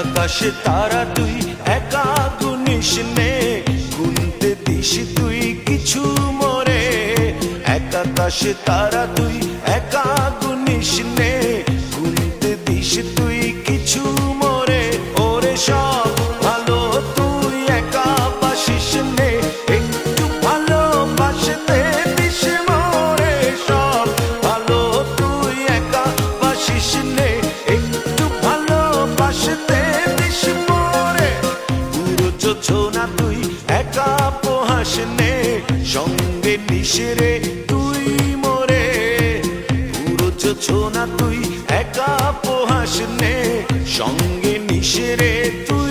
আকাশে তারা তুই একা গুনিস নে, গুনতে দিস তুই কিছু মোরে। এক আকাশে তারা তুই একা গুনিস নে, গুনতে দিস তুই কিছু মোরে। ওরে সব ভালো তুই একা বাসিস নে, একটু ভালোবাসতে দিস মোরে। সব ভালো তুই একা বাসিস নে, একটু ভালোবাসতে দিস মোরে। পুরো যোছনা তুই একা পোহাস নে, সঙ্গে নিস রে তুই মোরে। পুরো যোছনা তুই একা পোহাস নে, সঙ্গে নিস রে তুই।